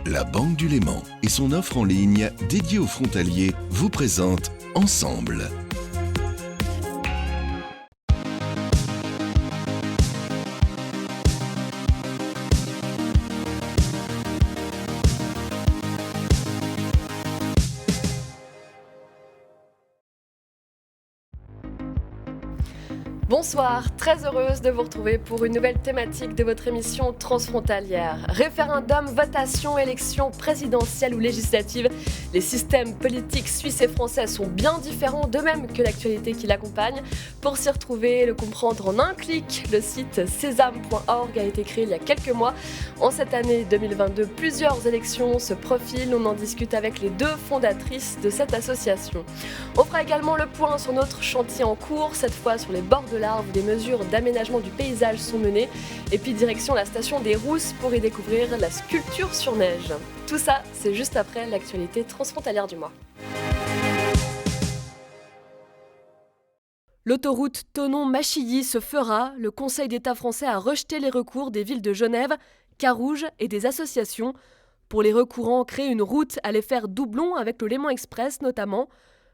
La Banque du Léman et son offre en ligne dédiée aux frontaliers vous présentent Ensemble. Bonsoir, très heureuse de vous retrouver pour une nouvelle thématique de votre émission transfrontalière. Référendum, votation, élection présidentielle ou législative, les systèmes politiques suisses et français sont bien différents, de même que l'actualité qui l'accompagne. Pour s'y retrouver et le comprendre en un clic, le site sesame.org a été créé il y a quelques mois. En cette année 2022, plusieurs élections se profilent, on en discute avec les deux fondatrices de cette association. On fera également le point sur notre chantier en cours, cette fois sur les bords de l'Arve où des mesures d'aménagement du paysage sont menées. Et puis direction la station des Rousses pour y découvrir la sculpture sur neige. Tout ça, c'est juste après l'actualité transfrontalière du mois. L'autoroute Thonon-Machilly se fera. Le Conseil d'État français a rejeté les recours des villes de Genève, Carouge et des associations. Pour les recourants, créer une route allait faire doublon avec le Léman Express notamment.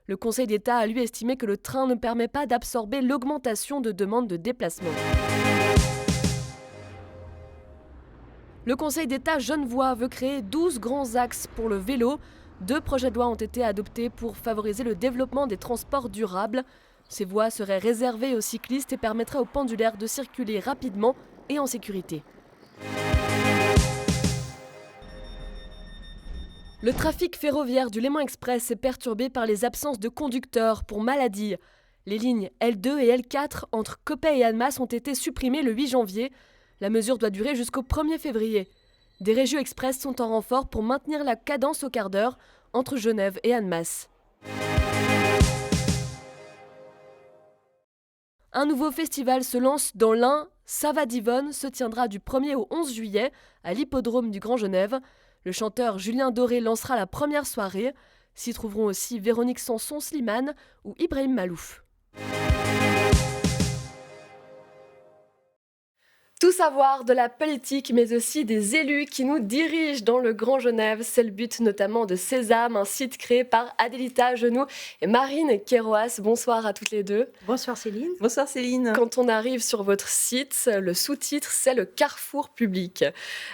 Le Conseil d'État a lui estimé que le train ne permet pas d'absorber l'augmentation de demandes de déplacement. Le Conseil d'État genevois veut créer 12 grands axes pour le vélo. 2 projets de loi ont été adoptés pour favoriser le développement des transports durables. Ces voies seraient réservées aux cyclistes et permettraient aux pendulaires de circuler rapidement et en sécurité. Le trafic ferroviaire du Léman Express est perturbé par les absences de conducteurs pour maladie. Les lignes L2 et L4 entre Coppet et Annemasse ont été supprimées le 8 janvier. La mesure doit durer jusqu'au 1er février. Des régios express sont en renfort pour maintenir la cadence au quart d'heure entre Genève et Annemasse. Un nouveau festival se lance dans l'Ain. Savadivonne se tiendra du 1er au 11 juillet à l'hippodrome du Grand Genève. Le chanteur Julien Doré lancera la première soirée. S'y trouveront aussi Véronique Sanson-Slimane ou Ibrahim Malouf. Tout savoir de la politique, mais aussi des élus qui nous dirigent dans le Grand Genève. C'est le but notamment de Sésame, un site créé par Adélita Genoux et Marine Kéroas. Bonsoir à toutes les deux. Bonsoir Céline. Bonsoir Céline. Quand on arrive sur votre site, le sous-titre, c'est le carrefour public.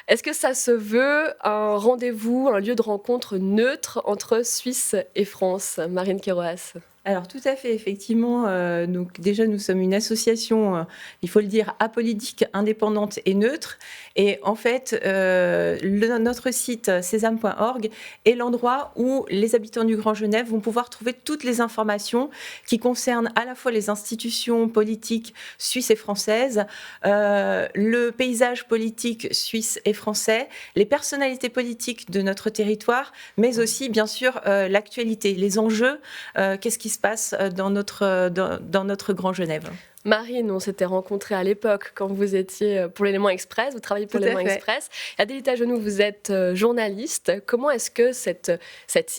Est-ce que ça se veut un rendez-vous, un lieu de rencontre neutre entre Suisse et France, Marine Kéroas ? Alors tout à fait, effectivement, donc déjà nous sommes une association, il faut le dire, apolitique, indépendante et neutre. Et en fait, notre site sesame.org est l'endroit où les habitants du Grand Genève vont pouvoir trouver toutes les informations qui concernent à la fois les institutions politiques suisses et françaises, le paysage politique suisse et français, les personnalités politiques de notre territoire, mais aussi bien sûr l'actualité, les enjeux, qu'est-ce qui se passe dans notre Grand Genève. Marine, on s'était rencontrés à l'époque quand vous étiez pour l'Élément Express, vous travaillez pour l'Élément Express. Adélita Genoux, vous êtes journaliste. Comment est-ce que cette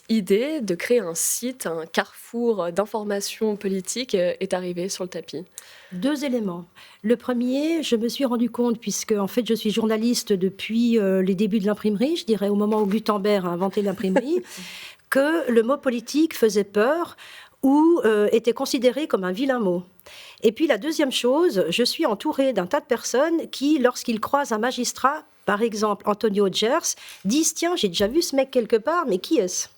idée de créer un site, un carrefour d'informations politiques est arrivée sur le tapis ? 2 éléments. Le premier, je me suis rendu compte, puisque en fait je suis journaliste depuis les débuts de l'imprimerie, je dirais au moment où Gutenberg a inventé l'imprimerie, que le mot politique faisait peur ou était considéré comme un vilain mot. Et puis la deuxième chose, je suis entourée d'un tas de personnes qui, lorsqu'ils croisent un magistrat, par exemple Antonio Gers, disent « Tiens, j'ai déjà vu ce mec quelque part, mais qui est-ce »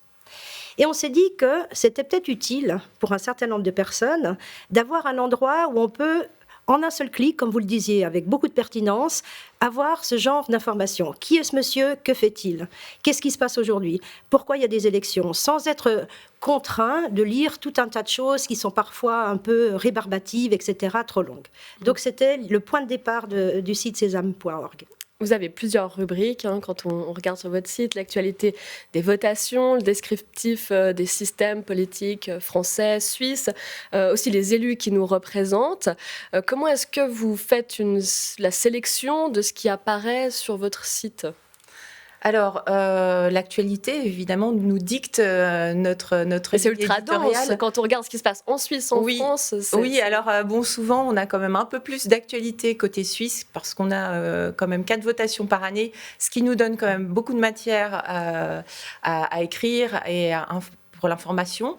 Et on s'est dit que c'était peut-être utile pour un certain nombre de personnes d'avoir un endroit où on peut, en un seul clic, comme vous le disiez, avec beaucoup de pertinence, avoir ce genre d'informations. Qui est ce monsieur ? Que fait-il ? Qu'est-ce qui se passe aujourd'hui ? Pourquoi il y a des élections ? Sans être contraint de lire tout un tas de choses qui sont parfois un peu rébarbatives, etc., trop longues. Donc c'était le point de départ du site sesame.org. Vous avez plusieurs rubriques quand on regarde sur votre site, l'actualité des votations, le descriptif des systèmes politiques français, suisses, aussi les élus qui nous représentent. Comment est-ce que vous faites la sélection de ce qui apparaît sur votre site ? Alors, l'actualité, évidemment, nous dicte notre Et c'est ultra dense éditoriale. quand on regarde ce qui se passe en Suisse, en France. Oui, alors bon, souvent, on a quand même un peu plus d'actualité côté suisse parce qu'on a quand même 4 votations par année, ce qui nous donne quand même beaucoup de matière à écrire et pour l'information.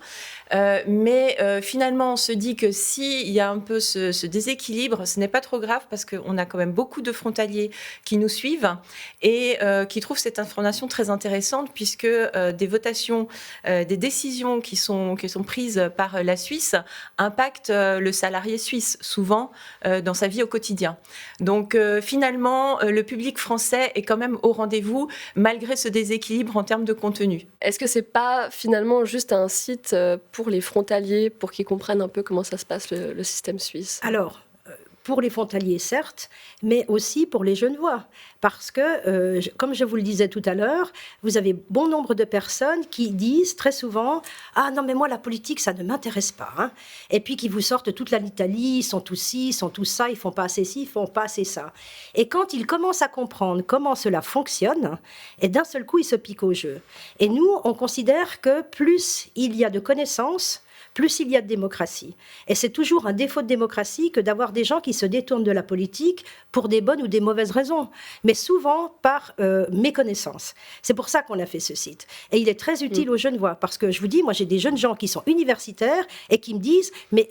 Mais finalement, on se dit que s'il y a un peu ce déséquilibre, ce n'est pas trop grave parce qu'on a quand même beaucoup de frontaliers qui nous suivent et qui trouvent cette information très intéressante puisque des votations, des décisions qui sont prises par la Suisse impactent le salarié suisse, souvent dans sa vie au quotidien. Donc finalement, le public français est quand même au rendez-vous malgré ce déséquilibre en termes de contenu. Est-ce que c'est pas finalement juste un site pour les frontaliers, pour qu'ils comprennent un peu comment ça se passe le système suisse? Alors, pour les frontaliers, certes, mais aussi pour les Genevois. Parce que, comme je vous le disais tout à l'heure, vous avez bon nombre de personnes qui disent très souvent « Ah non, mais moi, la politique, ça ne m'intéresse pas. Hein. » Et puis qui vous sortent toute la litanie, ils sont tous ci, ils sont tous ça, ils font pas assez ci, ils font pas assez ça. Et quand ils commencent à comprendre comment cela fonctionne, et d'un seul coup, ils se piquent au jeu. Et nous, on considère que plus il y a de connaissances, plus il y a de démocratie. Et c'est toujours un défaut de démocratie que d'avoir des gens qui se détournent de la politique pour des bonnes ou des mauvaises raisons, mais souvent par méconnaissance. C'est pour ça qu'on a fait ce site. Et il est très utile aux Genevois, parce que je vous dis, moi j'ai des jeunes gens qui sont universitaires et qui me disent, mais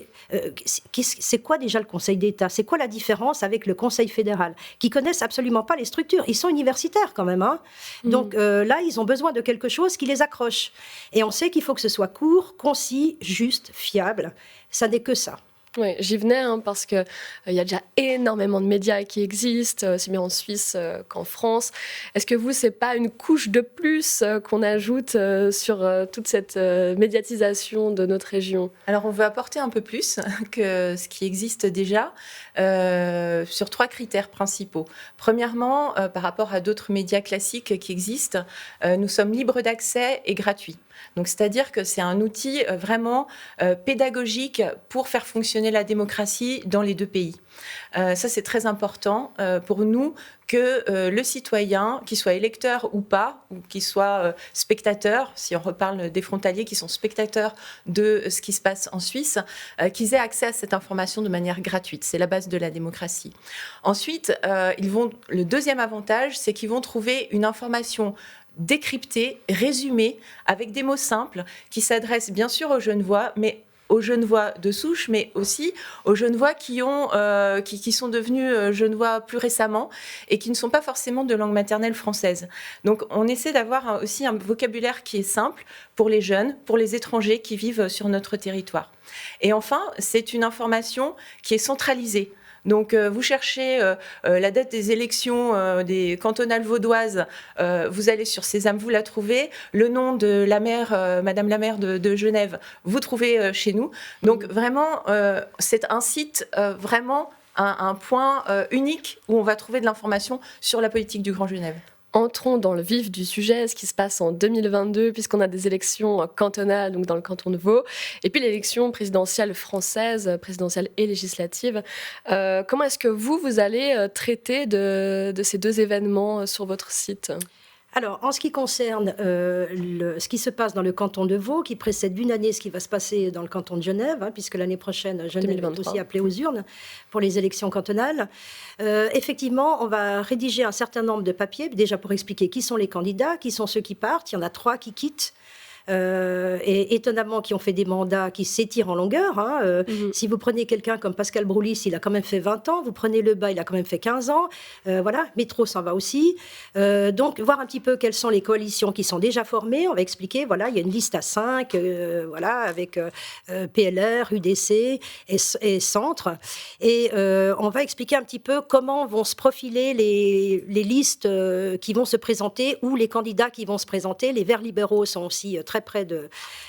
c'est quoi déjà le Conseil d'État? C'est quoi la différence avec le Conseil fédéral? Qui connaissent absolument pas les structures. Ils sont universitaires quand même. Hein. Donc là, ils ont besoin de quelque chose qui les accroche. Et on sait qu'il faut que ce soit court, concis, juste, fiable, ça n'est que ça. Oui, j'y venais parce qu'il y a déjà énormément de médias qui existent, aussi bien en Suisse qu'en France. Est-ce que vous, c'est pas une couche de plus qu'on ajoute sur toute cette médiatisation de notre région? Alors, on veut apporter un peu plus que ce qui existe déjà sur 3 critères principaux. Premièrement, par rapport à d'autres médias classiques qui existent, nous sommes libres d'accès et gratuits. Donc, c'est-à-dire que c'est un outil vraiment pédagogique pour faire fonctionner la démocratie dans les 2 pays. Ça, c'est très important pour nous que le citoyen, qu'il soit électeur ou pas, ou qu'il soit spectateur, si on reparle des frontaliers qui sont spectateurs de ce qui se passe en Suisse, qu'ils aient accès à cette information de manière gratuite. C'est la base de la démocratie. Ensuite, le deuxième avantage, c'est qu'ils vont trouver une information décryptée, résumée, avec des mots simples, qui s'adressent bien sûr aux Genevois, mais aux Genevois de souche, mais aussi aux Genevois qui sont devenus Genevois plus récemment et qui ne sont pas forcément de langue maternelle française. Donc on essaie d'avoir aussi un vocabulaire qui est simple pour les jeunes, pour les étrangers qui vivent sur notre territoire. Et enfin, c'est une information qui est centralisée. Donc, vous cherchez la date des élections des cantonales vaudoises, vous allez sur Sésame, vous la trouvez. Le nom de la maire, Madame la maire de Genève, vous trouvez chez nous. Donc, vraiment, c'est un site vraiment un point unique où on va trouver de l'information sur la politique du Grand Genève. Entrons dans le vif du sujet, ce qui se passe en 2022, puisqu'on a des élections cantonales, donc dans le canton de Vaud, et puis l'élection présidentielle française, présidentielle et législative. Comment est-ce que vous allez traiter de ces 2 événements sur votre site ? Alors, en ce qui concerne ce qui se passe dans le canton de Vaud, qui précède d'une année ce qui va se passer dans le canton de Genève, hein, puisque l'année prochaine, Genève 2023. Est aussi appelée aux urnes pour les élections cantonales. Effectivement, on va rédiger un certain nombre de papiers, déjà pour expliquer qui sont les candidats, qui sont ceux qui partent. Il y en a 3 qui quittent. Et étonnamment qui ont fait des mandats qui s'étirent en longueur. Hein. Si vous prenez quelqu'un comme Pascal Broulis, il a quand même fait 20 ans. Vous prenez Lebas, il a quand même fait 15 ans. Voilà, Métro s'en va aussi. Donc, voir un petit peu quelles sont les coalitions qui sont déjà formées. On va expliquer, voilà, il y a une liste à 5, voilà, avec PLR, UDC et Centre. Et on va expliquer un petit peu comment vont se profiler les listes qui vont se présenter ou les candidats qui vont se présenter. Les Verts libéraux sont aussi très très près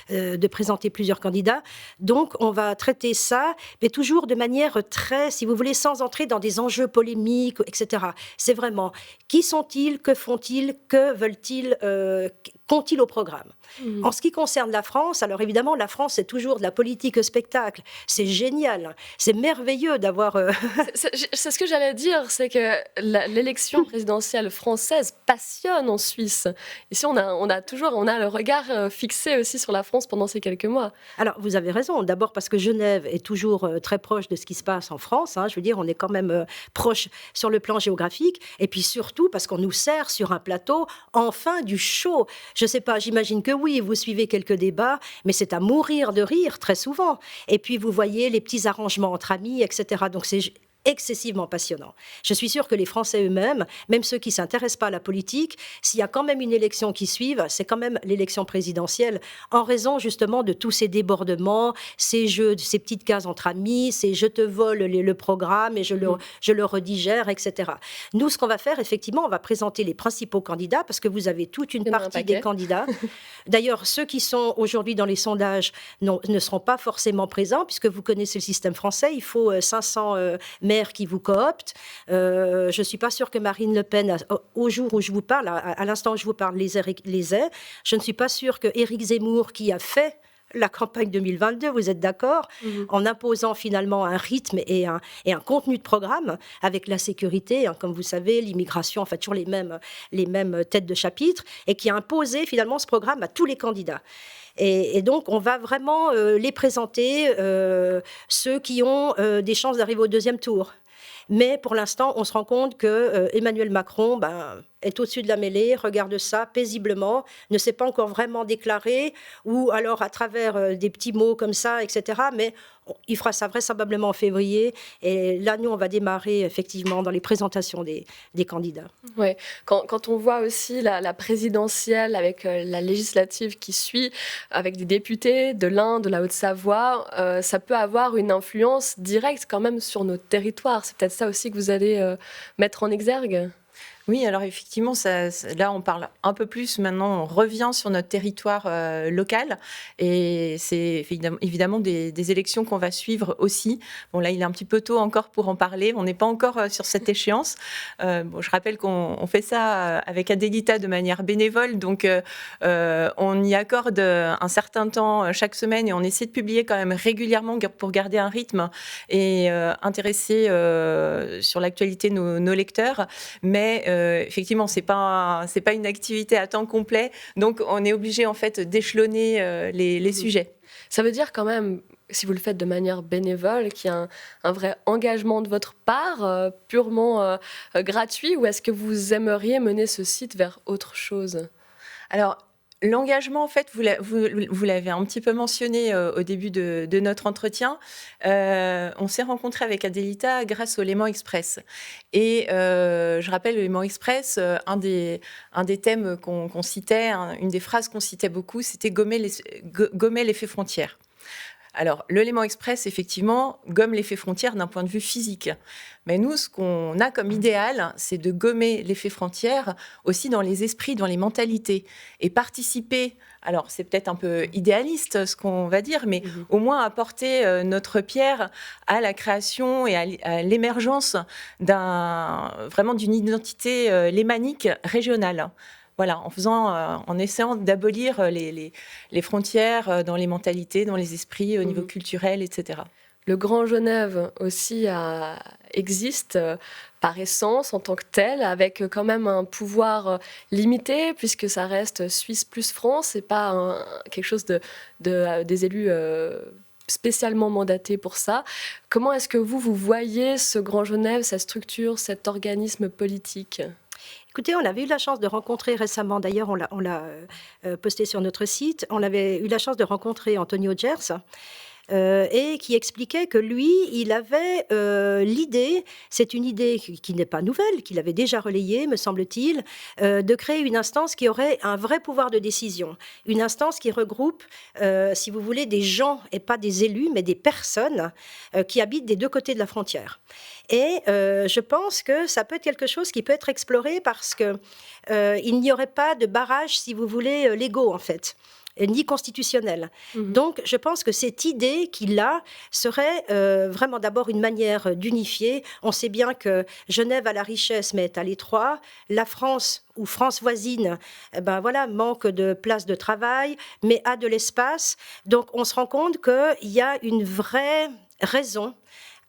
de présenter plusieurs candidats. Donc, on va traiter ça, mais toujours de manière très, si vous voulez, sans entrer dans des enjeux polémiques, etc. C'est vraiment qui sont-ils, que font-ils, que veulent-ils, qu'ont-ils au programme. En ce qui concerne la France, alors évidemment, la France, c'est toujours de la politique spectacle. C'est génial, c'est merveilleux d'avoir... C'est ce que j'allais dire, c'est que l'élection présidentielle française passionne en Suisse. Ici, on a le regard fixé aussi sur la France pendant ces quelques mois. Alors, vous avez raison. D'abord parce que Genève est toujours très proche de ce qui se passe en France. Je veux dire, on est quand même proche sur le plan géographique. Et puis surtout parce qu'on nous sert sur un plateau, enfin, du show. Je ne sais pas, j'imagine que oui, vous suivez quelques débats, mais c'est à mourir de rire très souvent. Et puis, vous voyez les petits arrangements entre amis, etc. Donc, c'est excessivement passionnant. Je suis sûre que les Français eux-mêmes, même ceux qui ne s'intéressent pas à la politique, s'il y a quand même une élection qui suive, c'est quand même l'élection présidentielle, en raison justement de tous ces débordements, ces jeux, ces petites cases entre amis, ces je te vole le programme et je le redigère, etc. Nous, ce qu'on va faire, effectivement, on va présenter les principaux candidats, parce que vous avez toute une partie des candidats. D'ailleurs, ceux qui sont aujourd'hui dans les sondages ne seront pas forcément présents, puisque vous connaissez le système français, il faut 500 maires qui vous cooptent. Je ne suis pas sûre que Marine Le Pen, au jour où je vous parle, à l'instant où je vous parle, les ait. Je ne suis pas sûre que Éric Zemmour, qui a fait la campagne 2022, vous êtes d'accord, en imposant finalement un rythme et un contenu de programme avec la sécurité, comme vous savez, l'immigration, enfin toujours les mêmes têtes de chapitre, et qui a imposé finalement ce programme à tous les candidats. Et donc, on va vraiment les présenter, ceux qui ont des chances d'arriver au deuxième tour. Mais pour l'instant, on se rend compte que Emmanuel Macron est au-dessus de la mêlée, regarde ça paisiblement, ne s'est pas encore vraiment déclaré, ou alors à travers des petits mots comme ça, etc. Mais il fera ça vraisemblablement en février. Et là, nous, on va démarrer effectivement dans les présentations des candidats. Ouais. Quand on voit aussi la présidentielle avec la législative qui suit, avec des députés de l'Ain, de la Haute-Savoie, ça peut avoir une influence directe quand même sur nos territoires. C'est peut-être ça aussi que vous allez mettre en exergue. Oui, alors effectivement, là, on parle un peu plus maintenant, on revient sur notre territoire local et c'est évidemment des élections qu'on va suivre aussi. Bon, là, il est un petit peu tôt encore pour en parler, on n'est pas encore sur cette échéance. Je rappelle qu'on fait ça avec Adelita de manière bénévole, donc on y accorde un certain temps chaque semaine et on essaie de publier quand même régulièrement pour garder un rythme et intéresser sur l'actualité nos lecteurs, mais effectivement, c'est pas une activité à temps complet, donc on est obligé en fait d'échelonner les sujets. Ça veut dire quand même, si vous le faites de manière bénévole, qu'il y a un vrai engagement de votre part, purement gratuit, ou est-ce que vous aimeriez mener ce site vers autre chose ? Alors, l'engagement, en fait, vous l'avez un petit peu mentionné au début de notre entretien. On s'est rencontrés avec Adelita grâce au Léman Express. Et je rappelle, le Léman Express, un des thèmes qu'on citait, une des phrases qu'on citait beaucoup, c'était gommer l'effet frontière. Alors, le Léman Express, effectivement, gomme l'effet frontière d'un point de vue physique. Mais nous, ce qu'on a comme idéal, c'est de gommer l'effet frontière aussi dans les esprits, dans les mentalités. Et participer, alors c'est peut-être un peu idéaliste ce qu'on va dire, mais au moins apporter notre pierre à la création et à l'émergence vraiment d'une identité lémanique régionale. Voilà, en essayant d'abolir les frontières dans les mentalités, dans les esprits, au niveau culturel, etc. Le Grand Genève aussi existe par essence en tant que tel, avec quand même un pouvoir limité, puisque ça reste Suisse plus France, et pas quelque chose des élus spécialement mandatés pour ça. Comment est-ce que vous voyez ce Grand Genève, sa structure, cet organisme politique ? Écoutez, on avait eu la chance de rencontrer récemment, d'ailleurs on l'a posté sur notre site, on avait eu la chance de rencontrer Antonio Gers, et qui expliquait que lui, il avait l'idée, c'est une idée qui n'est pas nouvelle, qu'il avait déjà relayée, me semble-t-il, de créer une instance qui aurait un vrai pouvoir de décision. Une instance qui regroupe, si vous voulez, des gens, et pas des élus, mais des personnes qui habitent des deux côtés de la frontière. Et je pense que ça peut être quelque chose qui peut être exploré parce que il n'y aurait pas de barrage, si vous voulez, légaux en fait, ni constitutionnel. Donc, je pense que cette idée qu'il a serait vraiment d'abord une manière d'unifier. On sait bien que Genève a la richesse, mais est à l'étroit. La France, ou France voisine, manque de place de travail, mais a de l'espace. Donc, on se rend compte qu'il y a une vraie raison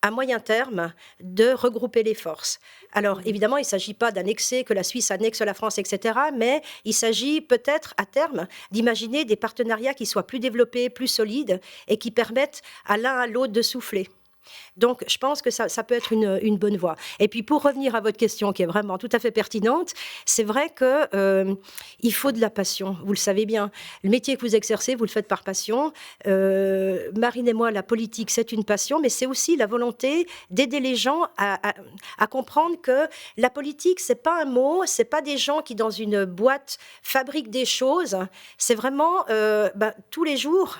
à moyen terme, de regrouper les forces. Alors, évidemment, il ne s'agit pas d'annexer, que la Suisse annexe la France, etc., mais il s'agit peut-être, à terme, d'imaginer des partenariats qui soient plus développés, plus solides, et qui permettent à l'un à l'autre de souffler. Donc, je pense que ça peut être une bonne voie. Et puis, pour revenir à votre question, qui est vraiment tout à fait pertinente, c'est vrai qu'il faut de la passion, vous le savez bien. Le métier que vous exercez, vous le faites par passion. Marine et moi, la politique, c'est une passion, mais c'est aussi la volonté d'aider les gens à comprendre que la politique, c'est pas un mot, c'est pas des gens qui, dans une boîte, fabriquent des choses. C'est vraiment, tous les jours,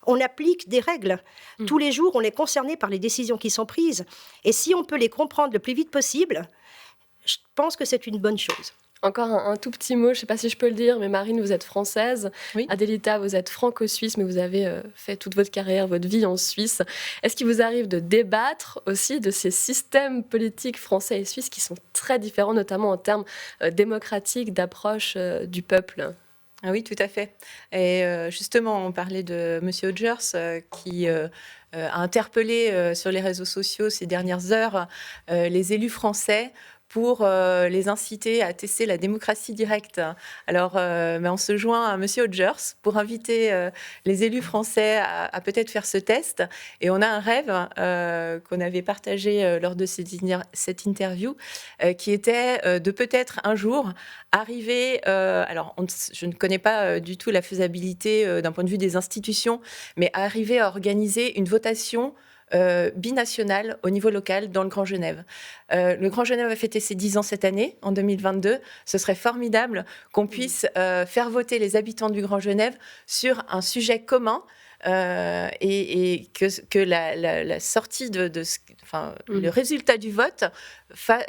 on applique des règles. Tous les jours, on est concerné par les décisions qui sont prises. Et si on peut les comprendre le plus vite possible, je pense que c'est une bonne chose. Encore un tout petit mot, je ne sais pas si je peux le dire, mais Marine, vous êtes française. Oui. Adélita, vous êtes franco-suisse, mais vous avez fait toute votre carrière, votre vie en Suisse. Est-ce qu'il vous arrive de débattre aussi de ces systèmes politiques français et suisses qui sont très différents, notamment en termes démocratiques, d'approche du peuple ? Ah oui, tout à fait. Et justement, on parlait de M. Hodgers qui a interpellé sur les réseaux sociaux ces dernières heures les élus français pour les inciter à tester la démocratie directe. Alors, on se joint à M. Hodgers pour inviter les élus français à peut-être faire ce test. Et on a un rêve qu'on avait partagé lors de cette interview, qui était de peut-être un jour arriver... je ne connais pas du tout la faisabilité d'un point de vue des institutions, mais arriver à organiser une votation binationale au niveau local dans le Grand Genève. Le Grand Genève a fêté ses 10 ans cette année, en 2022. Ce serait formidable qu'on puisse faire voter les habitants du Grand Genève sur un sujet commun et que la sortie le résultat du vote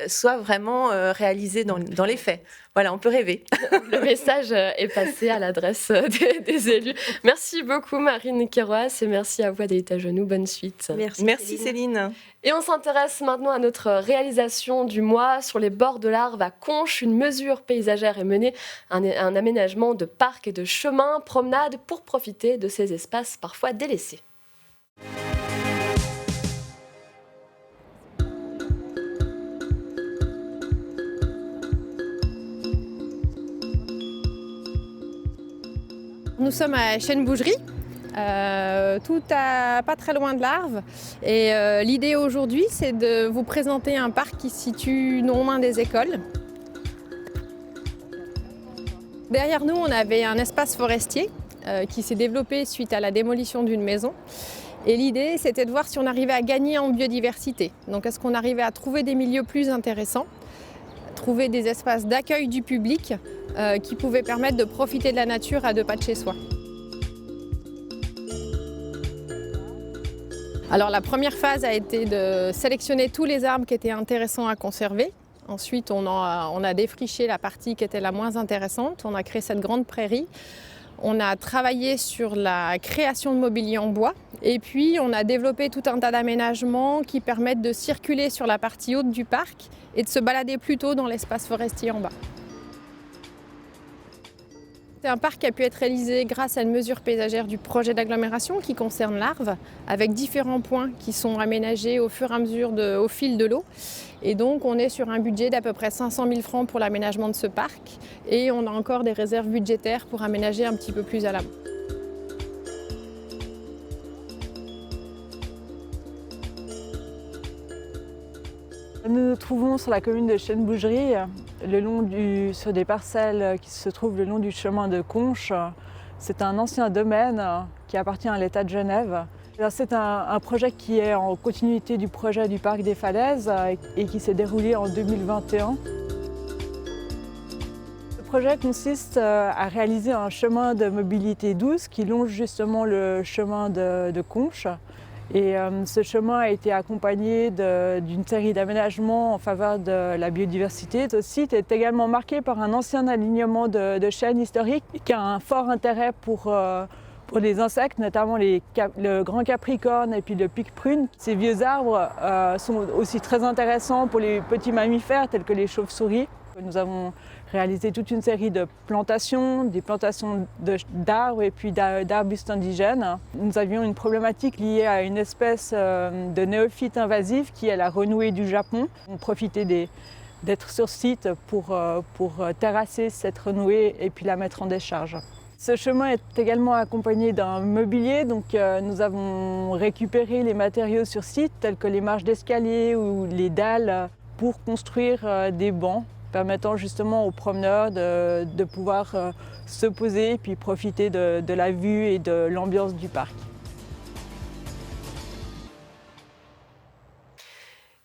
soit vraiment réalisé dans les faits. Voilà, on peut rêver. Le message est passé à l'adresse des élus. Merci beaucoup Marine Keroas et merci à vous Adélita Genoux. Bonne suite. Merci Céline. Et on s'intéresse maintenant à notre réalisation du mois. Sur les bords de l'Arve à Conches, une mesure paysagère est menée, un aménagement de parcs et de chemins, promenades pour profiter de ces espaces parfois délaissés. Nous sommes à Chêne-Bougerie, pas très loin de l'Arve. Et l'idée aujourd'hui, c'est de vous présenter un parc qui se situe non loin des écoles. Derrière nous, on avait un espace forestier qui s'est développé suite à la démolition d'une maison. Et l'idée, c'était de voir si on arrivait à gagner en biodiversité. Donc, est-ce qu'on arrivait à trouver des milieux plus intéressants, trouver des espaces d'accueil du public qui pouvaient permettre de profiter de la nature à 2 pas de chez soi. Alors la première phase a été de sélectionner tous les arbres qui étaient intéressants à conserver. Ensuite, on a défriché la partie qui était la moins intéressante. On a créé cette grande prairie. On a travaillé sur la création de mobilier en bois. Et puis, on a développé tout un tas d'aménagements qui permettent de circuler sur la partie haute du parc et de se balader plutôt dans l'espace forestier en bas. C'est un parc qui a pu être réalisé grâce à une mesure paysagère du projet d'agglomération qui concerne l'Arve, avec différents points qui sont aménagés au fur et à mesure au fil de l'eau. Et donc on est sur un budget d'à peu près 500 000 francs pour l'aménagement de ce parc et on a encore des réserves budgétaires pour aménager un petit peu plus à l'amont. Nous nous trouvons sur la commune de Chêne-Bougerie, sur des parcelles qui se trouvent le long du chemin de Conches. C'est un ancien domaine qui appartient à l'État de Genève. C'est un projet qui est en continuité du projet du Parc des Falaises et qui s'est déroulé en 2021. Le projet consiste à réaliser un chemin de mobilité douce qui longe justement le chemin de Conches Et ce chemin a été accompagné d'une série d'aménagements en faveur de la biodiversité. Ce site est également marqué par un ancien alignement de chênes historiques qui a un fort intérêt pour les insectes, notamment le grand capricorne et puis le pic-prune. Ces vieux arbres sont aussi très intéressants pour les petits mammifères tels que les chauves-souris. Nous avons réalisé toute une série de plantations, des plantations d'arbres et puis d'arbustes indigènes. Nous avions une problématique liée à une espèce de néophyte invasif qui est la renouée du Japon. On profitait d'être sur site pour terrasser cette renouée et puis la mettre en décharge. Ce chemin est également accompagné d'un mobilier, donc nous avons récupéré les matériaux sur site tels que les marches d'escalier ou les dalles pour construire des bancs permettant justement aux promeneurs de pouvoir se poser et puis profiter de la vue et de l'ambiance du parc.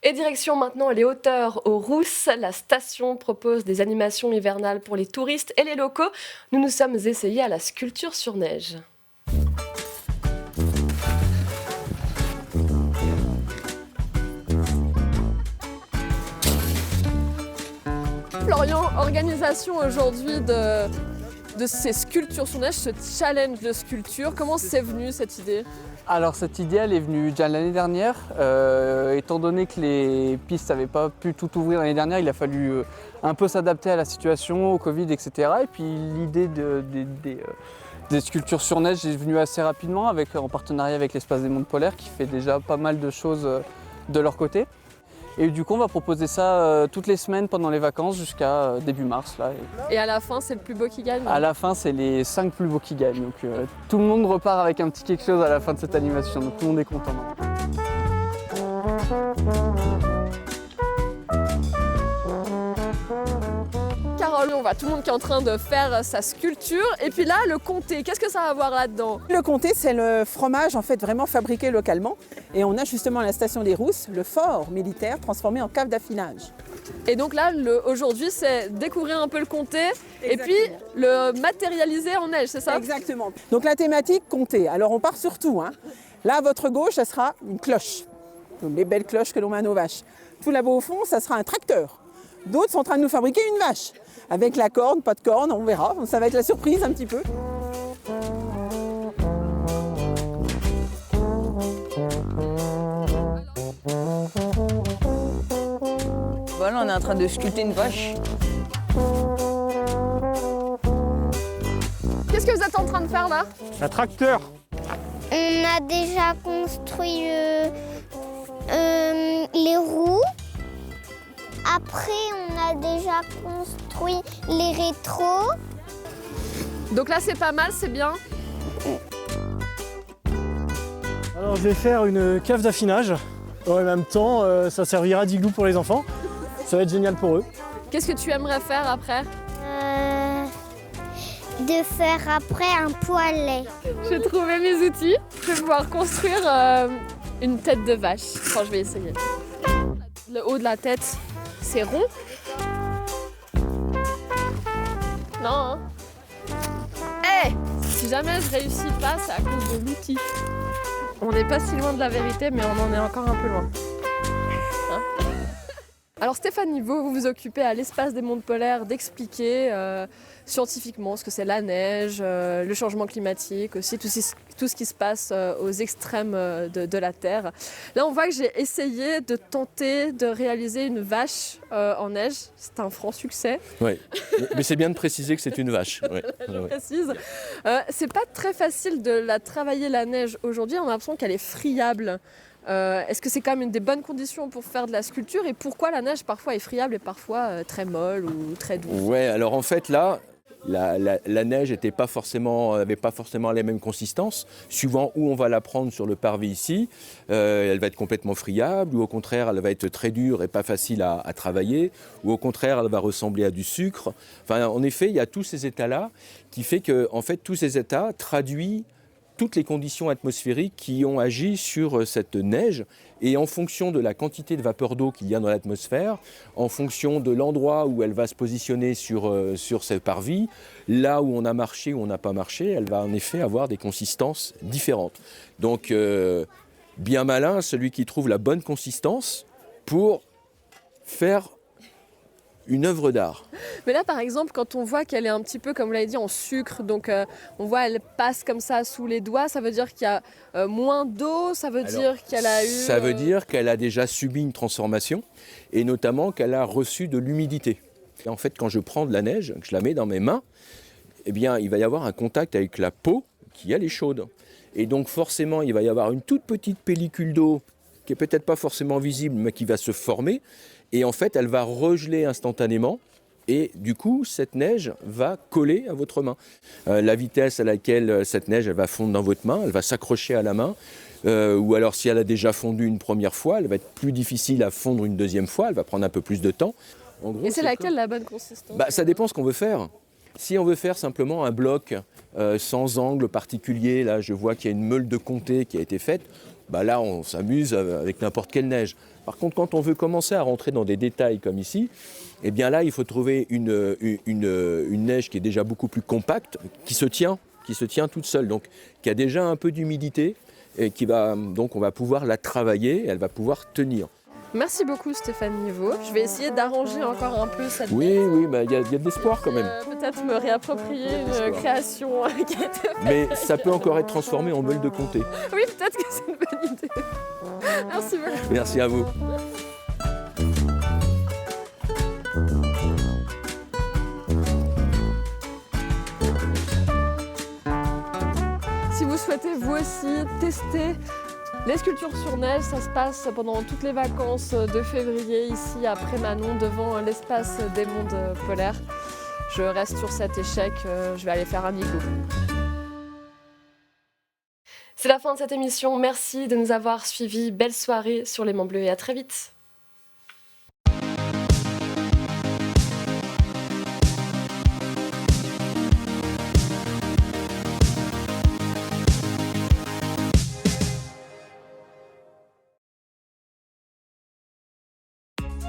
Et direction maintenant les hauteurs aux Rousses. La station propose des animations hivernales pour les touristes et les locaux. Nous nous sommes essayés à la sculpture sur neige. Florian, organisation aujourd'hui de ces sculptures sur neige, ce challenge de sculpture. Comment c'est venu cette idée ? Alors cette idée elle est venue déjà l'année dernière, étant donné que les pistes n'avaient pas pu tout ouvrir l'année dernière, il a fallu un peu s'adapter à la situation, au Covid, etc. Et puis l'idée des sculptures sur neige est venue assez rapidement en partenariat avec l'Espace des Mondes Polaires qui fait déjà pas mal de choses de leur côté. Et du coup, on va proposer ça toutes les semaines pendant les vacances jusqu'à début mars. Là. Et à la fin, c'est le plus beau qui gagne ? À la fin, c'est les 5 plus beaux qui gagnent. Donc tout le monde repart avec un petit quelque chose à la fin de cette animation. Donc tout le monde est content. Carole, on voit tout le monde qui est en train de faire sa sculpture. Et puis là, le comté, qu'est-ce que ça va avoir là-dedans ? Le comté, c'est le fromage en fait vraiment fabriqué localement. Et on a justement à la station des Rousses le fort militaire transformé en cave d'affinage. Et donc là, aujourd'hui, c'est découvrir un peu le comté et puis le matérialiser en neige, c'est ça ? Exactement. Donc la thématique comté. Alors on part sur tout. Là, à votre gauche, ça sera une cloche. Donc, les belles cloches que l'on met à nos vaches. Tout là-bas au fond, ça sera un tracteur. D'autres sont en train de nous fabriquer une vache. Avec la corne, pas de corne, on verra. Ça va être la surprise un petit peu. Voilà, on est en train de sculpter une vache. Qu'est-ce que vous êtes en train de faire là ? Un tracteur. On a déjà construit les roues. Après, on a déjà construit les rétros. Donc là, c'est pas mal, c'est bien. Alors, je vais faire une cave d'affinage. En même temps, ça servira d'igloo pour les enfants. Ça va être génial pour eux. Qu'est-ce que tu aimerais faire après ? De faire après un poêlet. J'ai trouvé mes outils. Je vais pouvoir construire une tête de vache. Enfin, je vais essayer. Le haut de la tête, c'est rond. Non, hein. Si jamais je réussis pas, c'est à cause de l'outil. On n'est pas si loin de la vérité, mais on en est encore un peu loin. Hein ? Alors Stéphanie, vous vous occupez à l'Espace des Mondes Polaires d'expliquer scientifiquement ce que c'est la neige, le changement climatique, aussi tout ce qui se passe aux extrêmes de la Terre. Là, on voit que j'ai essayé de tenter de réaliser une vache en neige. C'est un franc succès. Oui, mais c'est bien de préciser que c'est une vache. Ouais. Je précise. C'est pas très facile de la travailler la neige aujourd'hui. On a l'impression qu'elle est friable. Est-ce que c'est quand même une des bonnes conditions pour faire de la sculpture et pourquoi la neige parfois est friable et parfois très molle ou très douce ? Ouais, alors en fait là, la neige n'avait pas forcément la même consistance. Suivant où on va la prendre sur le parvis ici, elle va être complètement friable ou au contraire elle va être très dure et pas facile à travailler ou au contraire elle va ressembler à du sucre. Enfin, en effet, il y a tous ces états-là qui fait que en fait, tous ces états traduisent toutes les conditions atmosphériques qui ont agi sur cette neige et en fonction de la quantité de vapeur d'eau qu'il y a dans l'atmosphère, en fonction de l'endroit où elle va se positionner sur ce parvis, là où on a marché ou on n'a pas marché, elle va en effet avoir des consistances différentes. Donc bien malin celui qui trouve la bonne consistance pour faire une œuvre d'art. Mais là, par exemple, quand on voit qu'elle est un petit peu, comme vous l'avez dit, en sucre, donc on voit elle passe comme ça sous les doigts, ça veut dire qu'il y a moins d'eau, ça veut dire qu'elle a eu... Ça veut dire qu'elle a déjà subi une transformation et notamment qu'elle a reçu de l'humidité. Et en fait, quand je prends de la neige, que je la mets dans mes mains, eh bien, il va y avoir un contact avec la peau qui elle est chaude. Et donc forcément, il va y avoir une toute petite pellicule d'eau qui est peut-être pas forcément visible, mais qui va se former. Et en fait, elle va regeler instantanément. Et du coup, cette neige va coller à votre main. La vitesse à laquelle cette neige elle va fondre dans votre main, elle va s'accrocher à la main. Ou alors, si elle a déjà fondu une première fois, elle va être plus difficile à fondre une deuxième fois. Elle va prendre un peu plus de temps. En gros, Et c'est laquelle la bonne consistance? Ça dépend ce qu'on veut faire. Si on veut faire simplement un bloc sans angle particulier, là je vois qu'il y a une meule de comté qui a été faite, là on s'amuse avec n'importe quelle neige. Par contre, quand on veut commencer à rentrer dans des détails comme ici, eh bien là il faut trouver une neige qui est déjà beaucoup plus compacte, qui se tient toute seule, donc qui a déjà un peu d'humidité et donc on va pouvoir la travailler et elle va pouvoir tenir. Merci beaucoup Stéphane Niveau. Je vais essayer d'arranger encore un peu cette Oui, il y a de l'espoir quand même. Peut-être me réapproprier une création qui a été faite. Mais ça peut encore être transformé en meule de comté. Oui, peut-être que c'est une bonne idée. Merci beaucoup. Merci à vous. Si vous souhaitez vous aussi tester les sculptures sur neige, ça se passe pendant toutes les vacances de février ici à Prémanon devant l'espace des mondes polaires. Je reste sur cet échec, je vais aller faire un igloo. C'est la fin de cette émission, merci de nous avoir suivis, belle soirée sur Les Monts Bleus et à très vite.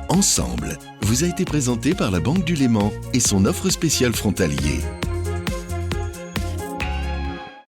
Ensemble vous a été présenté par la Banque du Léman et son offre spéciale frontalier.